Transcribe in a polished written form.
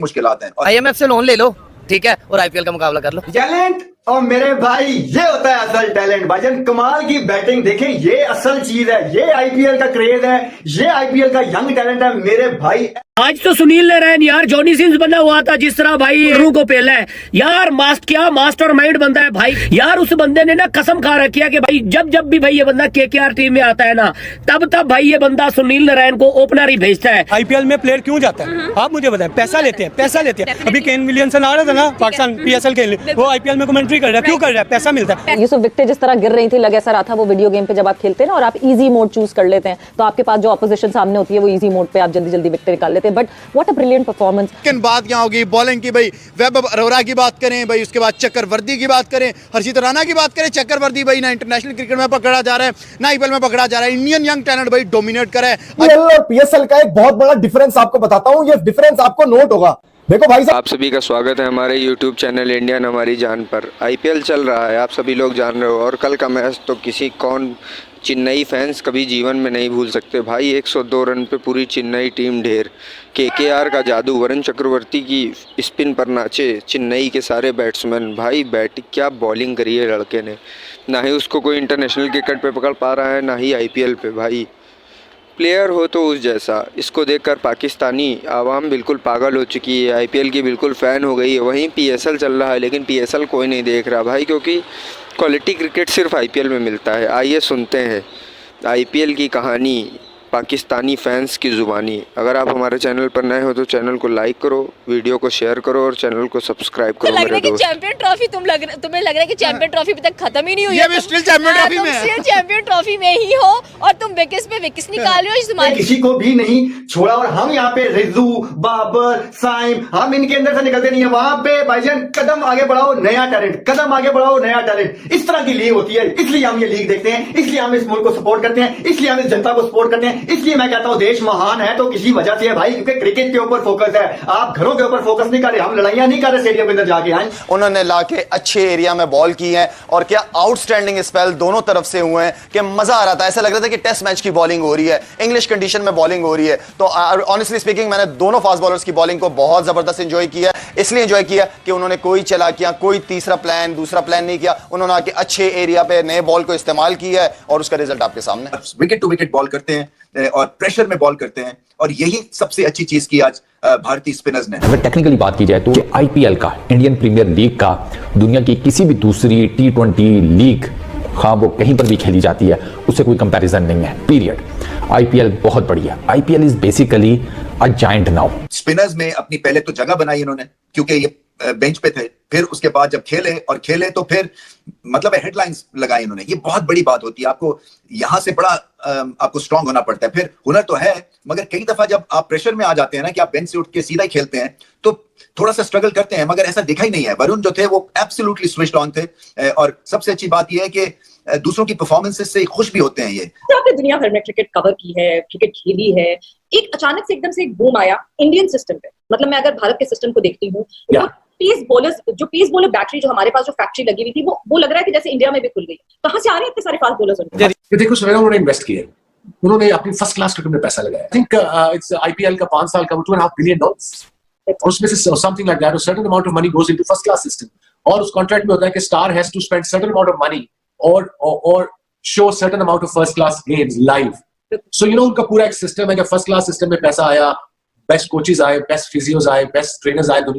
मुश्किलात हैं। IMF से लोन ले लो, ठीक है, और IPL का मुकाबला कर लो। टैलेंट और मेरे भाई ये होता है असल टैलेंट। भाईजान कमाल की बैटिंग देखें, ये असल चीज है, ये IPL का क्रेज है, ये IPL का यंग टैलेंट है मेरे भाई। आज तो सुनील नारायण यार जॉनी सिंस बना हुआ था, जिस तरह भाई रू को पेला है यार, क्या मास्टर माइंड बंदा है भाई यार। उस बंदे ने ना कसम खा रखी है कि भाई जब भी भाई ये बंदा KKR टीम में आता है ना, तब भाई ये बंदा सुनील नारायण को ओपनर ही भेजता है। IPL में प्लेयर क्यों जाता है आप मुझे बताएं? पैसा लेते हैं। अभी केन विलियमसन आ रहा था ना पाकिस्तान PSL के लिए, वो IPL में कमेंट्री कर रहा है, क्यों कर रहा है? पैसा मिलता है। यूसुफ विकेटें जिस तरह गिर रही थी, लग ऐसा रहा था वो वीडियो गेम पे जब आप खेलते हैं ना और आप इजी मोड चूज कर लेते हैं, तो आपके पास जो ऑपोजिशन सामने होती है वो इजी मोड पे आप जल्दी विकेट निकाल लेते हैं। But what a brilliant performance. लेकिन बात क्या होगी बॉलिंग की, भाई वैभव अरोरा की बात करें भाई, उसके बाद चक्रवर्ती की बात करें, हर्षित राणा की बात करें। चक्रवर्ती भाई ना इंटरनेशनल क्रिकेट में पकड़ा जा रहा है, ना IPL में पकड़ा जा रहा है। इंडियन यंग टैलेंट भाई डोमिनेट कर रहा है। IPL और PSL का एक बहुत बड़ा डिफरेंस आपको बताता हूँ, ये डिफरेंस आपको नोट होगा। देखो भाई साहब, आप सभी का स्वागत है हमारे YouTube चैनल इंडियन हमारी जान पर। IPL चल रहा है, आप सभी लोग जान रहे हो, और कल का मैच तो चेन्नई फैंस कभी जीवन में नहीं भूल सकते भाई। 102 रन पे पूरी चेन्नई टीम ढेर। KKR का जादू, वरुण चक्रवर्ती की स्पिन पर नाचे चेन्नई के सारे बैट्समैन। भाई बैटिंग क्या बॉलिंग करी है लड़के ने, ना ही उसको कोई इंटरनेशनल क्रिकेट पे पकड़ पा रहा है, ना ही IPL पे। भाई प्लेयर हो तो उस जैसा। इसको देखकर पाकिस्तानी आवाम बिल्कुल पागल हो चुकी है, IPL की बिल्कुल फ़ैन हो गई है। वहीं PSL चल रहा है, लेकिन PSL कोई नहीं देख रहा भाई, क्योंकि क्वालिटी क्रिकेट सिर्फ IPL में मिलता है। आइए सुनते हैं IPL की कहानी पाकिस्तानी फैंस की ज़ुबानी। अगर आप हमारे चैनल पर नए हो तो चैनल को लाइक करो, वीडियो को शेयर करो और चैनल को सब्सक्राइब करो। लग रहा है कि चैंपियन ट्रॉफी तुम्हें लग रहा है कि चैंपियन ट्रॉफी अभी तक खत्म ही नहीं हुई है। ये स्टिल चैंपियन ट्रॉफी में है। तुम चैंपियन ट्रॉफी में ही हो और तुम विकेट्स पे विकेट्स निकाल रहे हो। तुम्हारे किसी को भी नहीं छोड़ा और हम यहाँ पे रिजू, बाबर, साइम, हम इनके अंदर से निकलते नहीं है। वहां पे भाईजान कदम आगे बढ़ाओ नया टैलेंट, कदम आगे बढ़ाओ नया टैलेंट। इस तरह की लीग होती है, इसलिए हम ये लीग देखते हैं, इसलिए हम इस मुल्क को सपोर्ट करते हैं, इसलिए हम इस जनता को सपोर्ट करते हैं। इसलिए मैं कहता हूं देश महान है तो किसी वजह से है भाई, क्योंकि क्रिकेट के ऊपर फोकस है। आप घरों के ऊपर फोकस नहीं कर रहे, हम लड़ाइयां नहीं कर रहे स्टेडियम के अंदर जाके। हैं उन्होंने लाके अच्छे एरिया में बॉल की है और क्या आउटस्टैंडिंग स्पेल दोनों तरफ से हुए हैं कि मजा आ रहा था। ऐसा लग रहा था कि टेस्ट मैच की बॉलिंग हो रही है, इंग्लिश कंडीशन में बॉलिंग हो रही है। तो ऑनेस्टली स्पीकिंग मैंने दोनों फास्ट बॉलर्स की बॉलिंग को बहुत जबरदस्त एंजॉय किया। इसलिए एंजॉय किया कि उन्होंने कोई चलाकियां, कोई तीसरा प्लान, दूसरा प्लान नहीं किया। उन्होंने आके अच्छे एरिया पे नए बॉल को इस्तेमाल किया है और उसका रिजल्ट आपके सामने। विकेट टू विकेट बॉल करते हैं और प्रेशर में बॉल करते हैं, और यही सबसे अच्छी चीज की आज भारतीय स्पिनर्स ने। अगर टेक्निकली बात की जाए तो IPL का, इंडियन प्रीमियर लीग का, दुनिया की किसी भी दूसरी T20 लीग हाँ वो कहीं पर भी खेली जाती है, उससे कोई कंपैरिजन नहीं है, पीरियड। IPL बहुत बढ़िया। IPL is basically a giant now. Spinners में अपनी पहले तो जगह बनाई इन्होंने, क्योंकि ये बेंच पे थे, फिर उसके बाद जब खेले तो फिर मतलब हेडलाइंस लगाई इन्होंने। ये बहुत बड़ी बात होती है, आपको यहां से बड़ा आपको स्ट्रांग होना पड़ता है। फिर हुनर तो है, मगर कई दफा जब आप प्रेशर में आ जाते हैं ना कि आप बेंच से उठ के सीधा ही खेलते हैं, तो थोड़ा सा स्ट्रगल करते हैं। मगर ऐसा देखा ही नहीं है। वरुण जो थे वो एब्सोल्युटली स्विच्ड ऑन थे, और सबसे अच्छी बात यह है कि दूसरों की परफॉर्मेंसेस से खुश भी होते हैं। ये आपने दुनिया भर में क्रिकेट कवर की है, क्रिकेट खेली है, एक अचानक से एकदम से एक बूम आया इंडियन सिस्टम पे। मतलब मैं अगर भारत के सिस्टम को देखती हूँ, पेस बॉलर बैटरी जो हमारे पास जो फैक्ट्री लगी हुई थी, वो लग रहा है कि जैसे इंडिया में भी खुल गई। कहां से आ रहे हैं इतने सारे फास्ट बॉलर्स? देखो सवेरा उन्होंने इन्वेस्ट किया, उन्होंने अपनी फर्स्ट क्लास क्रिकेट में पैसा लगाया। आई थिंक इट्स IPL का 5 साल का $2.5 billion, और उसमें से something like that, certain amount of money goes into first class system. और उस कॉन्ट्रैक्ट में होता है कि star has to spend certain amount of money और show certain amount of first class games live. So उनका पूरा एक सिस्टम है कि फर्स्ट क्लास सिस्टम में पैसा आया, बेस्ट कोचेस आए, बेस्ट फिजियोज आए, बेस्ट ट्रेनर्स आए दुनिया